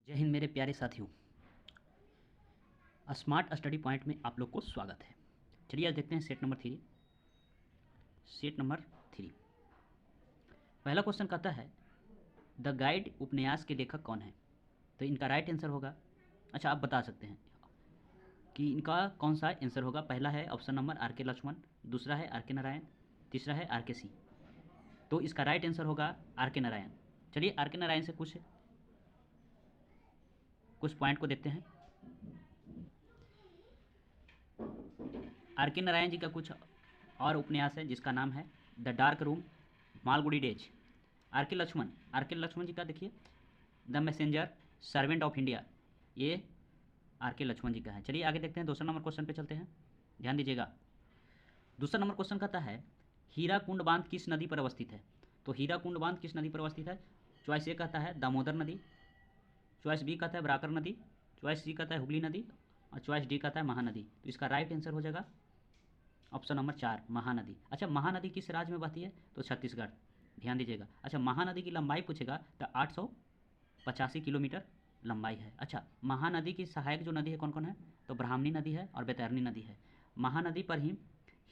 जय हिंद मेरे प्यारे साथियों। स्मार्ट स्टडी पॉइंट में आप लोग को स्वागत है। चलिए आज देखते हैं सेट नंबर 3। पहला क्वेश्चन कहता है द गाइड उपन्यास के लेखक कौन है। तो इनका राइट आंसर होगा, अच्छा आप बता सकते हैं कि इनका कौन सा आंसर होगा। पहला है option number are K Lakshman, दूसरा है आर के नारायण, तीसरा है आर के सी। तो इसका राइट आंसर होगा आर के नारायण। चलिए आर के नारायण से कुछ पॉइंट को देखते हैं। आर के नारायण जी का कुछ और उपन्यास है जिसका नाम है the dark room, Malgudi days. R K Laxman ji का देखिए the messenger, servant of India, ये आर के लक्ष्मण जी का है। चलिए आगे देखते हैं, दूसरा नंबर क्वेश्चन पे चलते हैं, ध्यान दीजिएगा। दूसरा नंबर क्वेश्चन कहता है हीराकुंड बांध किस नदी पर अवस्थित है। तो हीराकुंड बांध किस नदी पर अवस्थित है। चॉइस ए कहता है दामोदर नदी, चॉइस बी कहता है ब्राकर नदी, चॉइस सी कहता है हुगली नदी और चॉइस डी कहता है महानदी। तो इसका राइट आंसर हो जाएगा ऑप्शन नंबर 4 महानदी। अच्छा महानदी किस राज्य में बहती है। तो छत्तीसगढ़, ध्यान दीजिएगा। अच्छा महानदी की लंबाई पूछेगा तो 885 किलोमीटर लंबाई है। अच्छा महानदी की सहायक जो नदी है कौन कौन है। तो ब्राह्मणी नदी है और बैतरणी नदी है। महानदी पर ही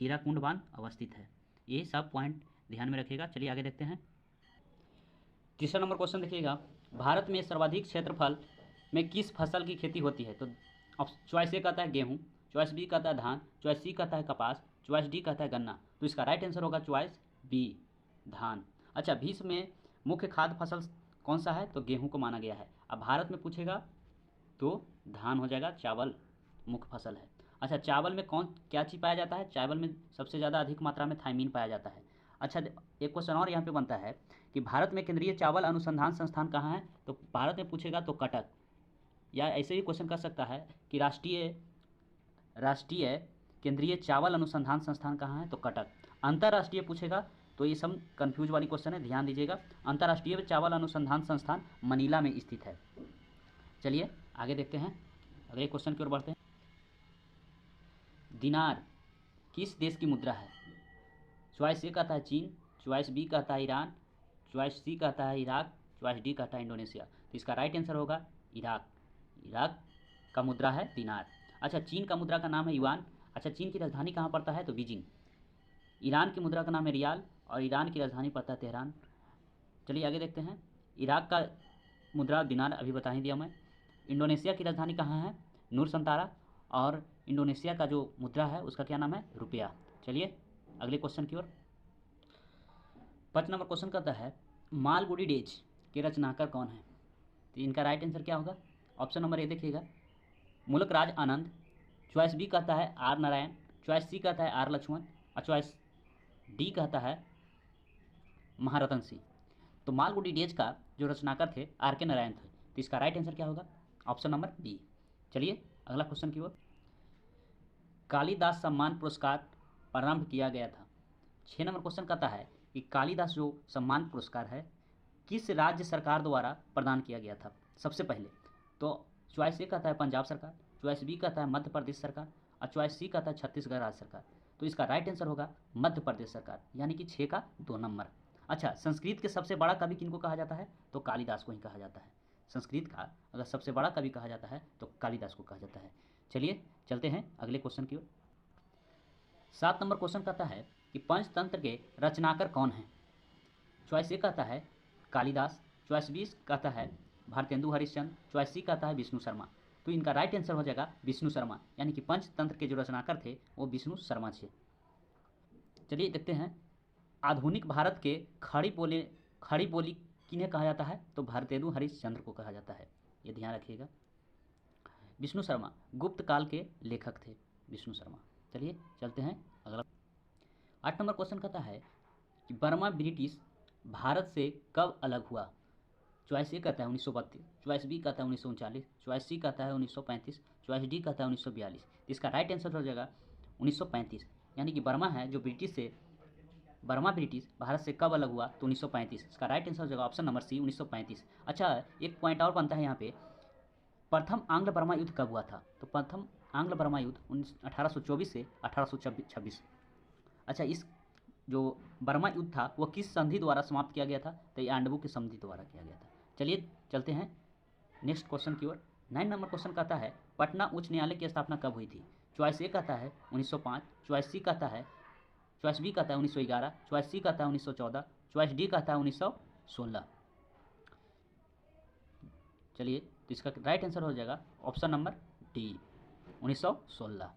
हीराकुंड बांध अवस्थित है। ये सब पॉइंट ध्यान में रखिएगा। चलिए आगे देखते हैं। तीसरा नंबर क्वेश्चन देखिएगा, भारत में सर्वाधिक क्षेत्रफल में किस फसल की खेती होती है। तो चॉइस ए कहता है गेहूँ, चॉइस बी कहता है धान, चॉइस सी कहता है कपास, चॉइस डी कहता है गन्ना। तो इसका राइट आंसर होगा चॉइस बी धान। अच्छा विश्व में मुख्य खाद्य फसल कौन सा है। तो गेहूँ को माना गया है। अब भारत में पूछेगा तो धान हो जाएगा, चावल मुख्य फसल है। अच्छा चावल में क्या चीज़ पाया जाता है। चावल में सबसे ज़्यादा अधिक मात्रा में थाइमीन पाया जाता है। अच्छा एक क्वेश्चन और यहाँ पे बनता है कि भारत में केंद्रीय चावल अनुसंधान संस्थान कहाँ है। तो भारत में पूछेगा तो कटक, या ऐसे भी क्वेश्चन कर सकता है कि राष्ट्रीय केंद्रीय चावल अनुसंधान संस्थान कहाँ है। तो कटक। अंतर्राष्ट्रीय पूछेगा तो ये सब कन्फ्यूज वाली क्वेश्चन है, ध्यान दीजिएगा। अंतर्राष्ट्रीय चावल अनुसंधान संस्थान मनीला में स्थित है। चलिए आगे देखते हैं, अगले क्वेश्चन की ओर बढ़ते हैं। दिनार किस देश की मुद्रा है। चॉइस ए कहता है चीन, चॉइस बी कहता है ईरान, चॉइस सी कहता है इराक, चॉइस डी कहता है इंडोनेशिया। तो इसका राइट आंसर होगा इराक। इराक का मुद्रा है दिनार। अच्छा चीन का मुद्रा का नाम है युआन। अच्छा चीन की राजधानी कहाँ पड़ता है। तो बीजिंग। ईरान की मुद्रा का नाम है रियाल और ईरान की राजधानी पड़ता है तेहरान। चलिए आगे देखते हैं। इराक का मुद्रा दिनार अभी बता ही दिया मैं। इंडोनेशिया की राजधानी कहाँ है। नूर संतारा। और इंडोनेशिया का जो मुद्रा है उसका क्या नाम है, रुपया। चलिए अगले क्वेश्चन की ओर। 5 नंबर क्वेश्चन कहता है मालगुडी डेज के रचनाकार कौन है। तो इनका राइट आंसर क्या होगा। ऑप्शन नंबर ए देखिएगा मुल्क राज आनंद, चॉइस बी कहता है आर नारायण, चॉइस सी कहता है आर लक्ष्मण और चॉइस डी कहता है महारतन सिंह। तो मालगुडी डेज का जो रचनाकार थे आर के नारायण थे। तो इसका राइट आंसर क्या होगा, ऑप्शन नंबर बी। चलिए अगला क्वेश्चन की ओर। कालिदास सम्मान पुरस्कार प्रारंभ किया गया था। 6 नंबर क्वेश्चन कहता है कि कालिदास जो सम्मान पुरस्कार है किस राज्य सरकार द्वारा प्रदान किया गया था सबसे पहले। तो चॉइस ए कहता है पंजाब सरकार, चॉइस बी कहता है मध्य प्रदेश सरकार और चॉइस सी कहता है छत्तीसगढ़ राज्य सरकार। तो इसका राइट आंसर होगा मध्य प्रदेश सरकार, यानी कि 6 का 2 नंबर। अच्छा संस्कृत के सबसे बड़ा कवि किनको कहा जाता है। तो कालिदास को ही कहा जाता है। संस्कृत का अगर सबसे बड़ा कवि कहा जाता है तो कालिदास को कहा जाता है। चलिए चलते हैं अगले क्वेश्चन की ओर। 7 नंबर क्वेश्चन कहता है कि पंचतंत्र के रचनाकार कौन हैं। चॉइस ए कहता है कालिदास, चॉइस बी कहता है भारतेंदु हरिश्चंद्र, चॉइस सी कहता है विष्णु शर्मा। तो इनका राइट आंसर हो जाएगा विष्णु शर्मा, यानी कि पंचतंत्र के जो रचनाकार थे वो विष्णु शर्मा थे। चलिए देखते हैं आधुनिक भारत के खड़ी बोली किन्हें कहा जाता है। तो भारतेंदु हरिश्चंद्र को कहा जाता है, ये ध्यान रखिएगा। विष्णु शर्मा गुप्त काल के लेखक थे, विष्णु शर्मा। चलिए चलते हैं अगला। 8 नंबर क्वेश्चन कहता है कि बर्मा ब्रिटिश भारत से कब अलग हुआ। चॉइस ए कहता है 1932, चॉइस बी कहता है 1939, चॉइस सी कहता है 1935, चॉइस डी कहता है 1942। इसका राइट आंसर हो जाएगा 1935, यानी कि बर्मा ब्रिटिश भारत से कब अलग हुआ। तो 1935। इसका राइट आंसर हो जाएगा ऑप्शन नंबर सी 1935। अच्छा एक पॉइंट और बनता है यहाँ पे, प्रथम आंग्ल बर्मा युद्ध कब हुआ था। तो प्रथम आंग्ल बर्मा युद्ध 1824 से 1826। अच्छा इस जो बर्मा युद्ध था वो किस संधि द्वारा समाप्त किया गया था। तो ये आंडवू की संधि द्वारा किया गया था। चलिए चलते हैं नेक्स्ट क्वेश्चन की ओर। 9 नंबर क्वेश्चन कहता है पटना उच्च न्यायालय की स्थापना कब हुई थी? चॉइस ए कहता है 1905, चॉइस सी कहता है, चॉइस बी कहता है 1911, चॉइस सी कहता है 1914, चॉइस डी कहता है 1916। चलिए, तो इसका राइट आंसर हो जाएगा ऑप्शन नंबर डी 1916।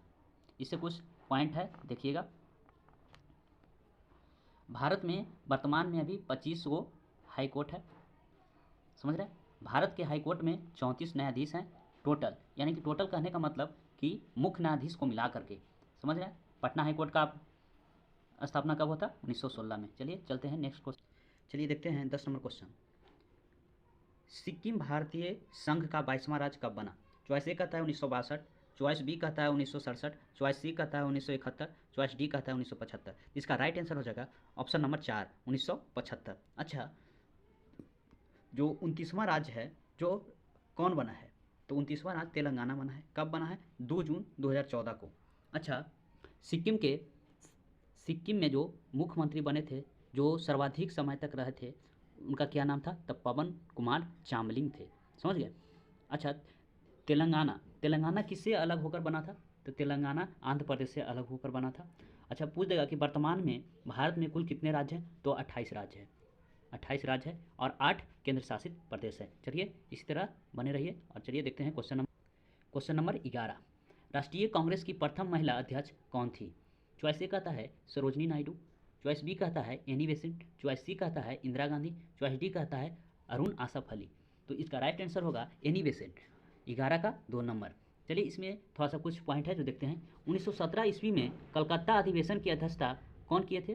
इससे कुछ पॉइंट है, देखिएगा। भारत में वर्तमान में अभी 25 गो हाई कोर्ट है, समझ रहे हैं। भारत के हाई कोर्ट में 34 न्यायाधीश हैं टोटल, यानी कि टोटल कहने का मतलब कि मुख्य न्यायाधीश को मिला करके, समझ रहे हैं। पटना हाई कोर्ट का स्थापना कब होता? 1916 में। चलिए चलते हैं नेक्स्ट क्वेश्चन। चलिए देखते हैं 10 नंबर क्वेश्चन। सिक्किम भारतीय संघ का 22वां राज्य कब बना? चॉइस ए कहता है 1962, चॉइस बी कहता है 1967, चॉइस सी कहता है 1971, चॉइस डी कहता है 1975। इसका राइट आंसर हो जाएगा ऑप्शन नंबर 4 1975। अच्छा, जो 29वां राज्य है जो कौन बना है? तो 29वां राज्य तेलंगाना बना है। कब बना है? 2 जून 2014 को। अच्छा, सिक्किम में जो मुख्यमंत्री बने थे, जो सर्वाधिक समय तक रहे थे, उनका क्या नाम था? तब पवन कुमार चामलिंग थे, समझ गए। अच्छा, तेलंगाना किससे अलग होकर बना था? तो तेलंगाना आंध्र प्रदेश से अलग होकर बना था। अच्छा, पूछ देगा कि वर्तमान में भारत में कुल कितने राज्य हैं? तो 28 राज्य है, 28 राज्य है और 8 केंद्र शासित प्रदेश है। चलिए इसी तरह बने रहिए और चलिए देखते हैं क्वेश्चन नंबर 11। राष्ट्रीय कांग्रेस की प्रथम महिला अध्यक्ष कौन थी? चॉइस ए कहता है सरोजनी नायडू, चॉइस बी कहता है एनी बेसेंट, चॉइस सी कहता है इंदिरा गांधी, चॉइस डी कहता है अरुण आसफ अली। तो इसका राइट आंसर होगा एनी बेसेंट, 11 का 2 नंबर। चलिए इसमें थोड़ा सा कुछ पॉइंट है जो देखते हैं। 1917 ईस्वी में कलकत्ता अधिवेशन की अध्यक्षता कौन किए थे?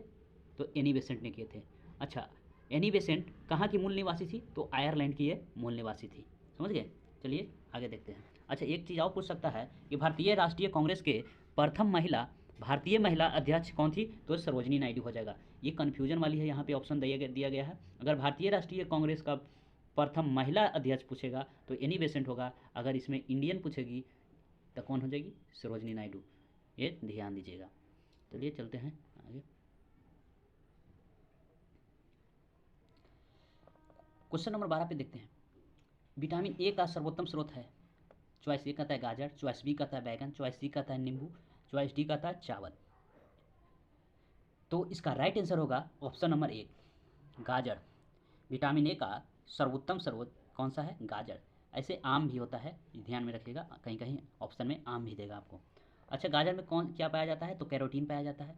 तो एनी बेसेंट ने किए थे। अच्छा, एनी बेसेंट कहाँ की मूल निवासी थी? तो आयरलैंड की ये मूल निवासी थी, समझ गए। चलिए आगे देखते हैं। अच्छा, एक चीज़ और पूछ सकता है कि भारतीय राष्ट्रीय कांग्रेस के प्रथम भारतीय महिला अध्यक्ष कौन थी? तो सरोजनी नायडू हो जाएगा। ये कन्फ्यूजन वाली है, यहाँ पे ऑप्शन दिया गया है। अगर भारतीय राष्ट्रीय कांग्रेस का प्रथम महिला अध्यक्ष पूछेगा तो एनी बेसेंट होगा, अगर इसमें इंडियन पूछेगी तो कौन हो जाएगी? सरोजनी नायडू, ये ध्यान दीजिएगा। चलिए चलते हैं आगे। क्वेश्चन नंबर 12 पे देखते हैं। विटामिन ए का सर्वोत्तम स्रोत है। चॉइस ए कहता है गाजर, चॉइस बी कहता है बैगन, चॉइस सी कहता है नींबू, चॉइस डी कहता है चावल। तो इसका राइट आंसर होगा ऑप्शन नंबर 1 गाजर। विटामिन ए का सर्वोत्तम स्रोत कौन सा है? गाजर। ऐसे आम भी होता है, ध्यान में रखिएगा, कहीं कहीं ऑप्शन में आम भी देगा आपको। अच्छा, गाजर में क्या पाया जाता है? तो कैरोटीन पाया जाता है।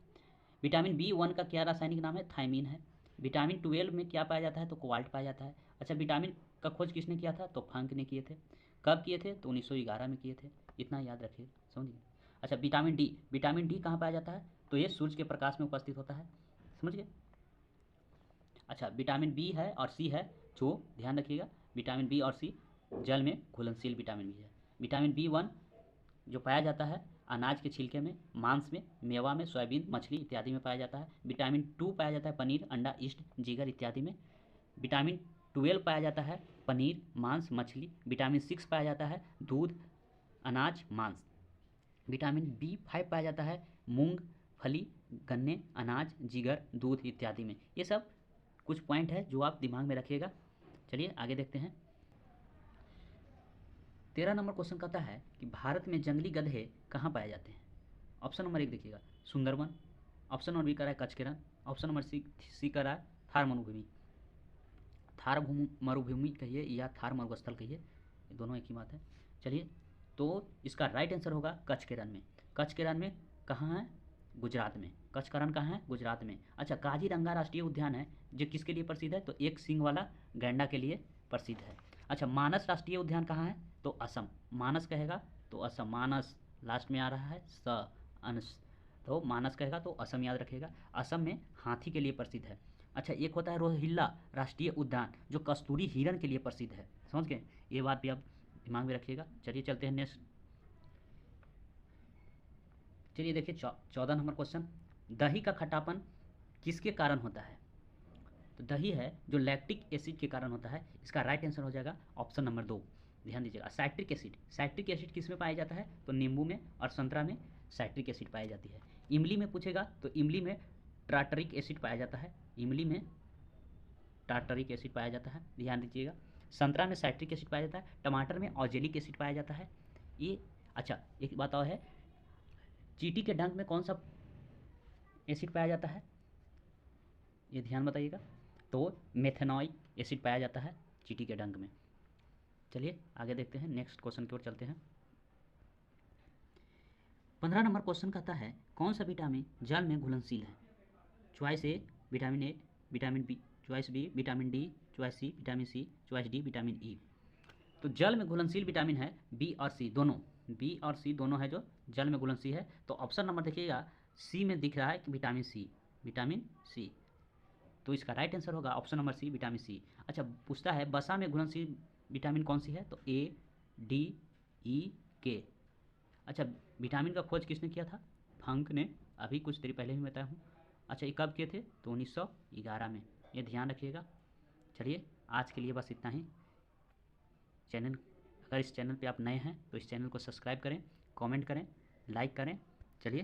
विटामिन B1 का क्या रासायनिक नाम है? थायमीन है। विटामिन 12 में क्या पाया जाता है? तो कोबाल्ट पाया जाता है। अच्छा, विटामिन का खोज किसने किया था? तो फंक ने किए थे। कब किए थे? तो 1911 में किए थे। इतना याद रखिए, समझिए। अच्छा, विटामिन डी कहाँ पाया जाता है? तो ये सूर्य के प्रकाश में उपस्थित होता है, समझ गए। अच्छा, विटामिन बी है और सी है, जो ध्यान रखिएगा, विटामिन बी और सी जल में घुलनशील विटामिन बी है। विटामिन B1 जो पाया जाता है अनाज के छिलके में, मांस में, मेवा में, सोयाबीन, मछली इत्यादि में पाया जाता है। विटामिन 2 पाया जाता है पनीर, अंडा, ईस्ट, जिगर इत्यादि में। विटामिन 12 पाया जाता है पनीर, मांस, मछली। विटामिन 6 पाया जाता है दूध, अनाज, मांस। विटामिन B5 पाया जाता है मूंग, फली, गन्ने, अनाज, जिगर, दूध इत्यादि में। ये सब कुछ पॉइंट है जो आप दिमाग में रखिएगा। चलिए आगे देखते हैं। 13 नंबर क्वेश्चन कहता है कि भारत में जंगली गधे कहाँ पाए जाते हैं? ऑप्शन नंबर 1 देखिएगा सुंदरवन, ऑप्शन नंबर बी कह रहा है कचकेरन, ऑप्शन नंबर सी कह रहा है थार मरुभूमि। थार मरुभूमि कहिए या थार मरुस्थल कहिए, ये दोनों एक ही बात है। चलिए, तो इसका राइट आंसर होगा कचकेरन में। कचकेरन में कहाँ है? गुजरात में। कचकरण कहाँ है? गुजरात में। अच्छा, काजीरंगा राष्ट्रीय उद्यान है जो किसके लिए प्रसिद्ध है? तो एक सींग वाला गैंडा के लिए प्रसिद्ध है। अच्छा, मानस राष्ट्रीय उद्यान कहाँ है? तो असम। मानस कहेगा तो असम, मानस लास्ट में आ रहा है स अंश, तो मानस कहेगा तो असम याद रखेगा। असम में हाथी के लिए प्रसिद्ध है। अच्छा, एक होता है रोहिल्ला राष्ट्रीय उद्यान जो कस्तूरी हिरण के लिए प्रसिद्ध है, समझ गए। ये बात भी आप दिमाग में रखिएगा। चलिए चलते हैं नेक्स्ट। चलिए देखिए 14 नंबर क्वेश्चन। दही का खट्टापन किसके कारण होता है? तो दही है जो लैक्टिक एसिड के कारण होता है। इसका राइट आंसर हो जाएगा ऑप्शन नंबर 2, ध्यान दीजिएगा साइट्रिक एसिड। साइट्रिक एसिड किस में पाया जाता है? तो नींबू में और संतरा में साइट्रिक एसिड पाई जाती है। इमली में पूछेगा तो इमली में टार्टरिक एसिड पाया जाता है। इमली में टार्टरिक एसिड पाया जाता है, ध्यान दीजिएगा। संतरा में साइट्रिक एसिड पाया जाता है, टमाटर में ऑक्जेलिक एसिड पाया जाता है। ये अच्छा, एक बात और है, चींटी के डंक में कौन सा एसिड पाया जाता है, ये ध्यान बताइएगा। तो मेथेनॉइक एसिड पाया जाता है चींटी के डंक में। चलिए आगे देखते हैं, नेक्स्ट क्वेश्चन की ओर चलते हैं। 15 नंबर क्वेश्चन कहता है कौन सा विटामिन जल में घुलनशील है। Choice A vitamin A, vitamin B, choice B vitamin D, choice C vitamin C, choice D vitamin E. तो जल में घुलनशील विटामिन है बी और सी दोनों, बी और सी दोनों है जो जल में घुलनशील है। तो ऑप्शन नंबर देखिएगा सी में दिख रहा है कि विटामिन सी, विटामिन सी। तो इसका राइट आंसर होगा option number C, vitamin C. अच्छा, पूछता है वसा में घुलनशील विटामिन कौन सी है, तो ए, डी, ई, के। अच्छा, विटामिन का खोज किसने किया था, फंक ने, अभी कुछ देर पहले ही बताया हूँ। अच्छा, ये कब किए थे, तो 1911 में, ये ध्यान रखिएगा। चलिए आज के लिए बस इतना ही। अगर इस चैनल पे आप नए हैं तो इस चैनल को सब्सक्राइब करें, कमेंट करें, लाइक करें। चलिए।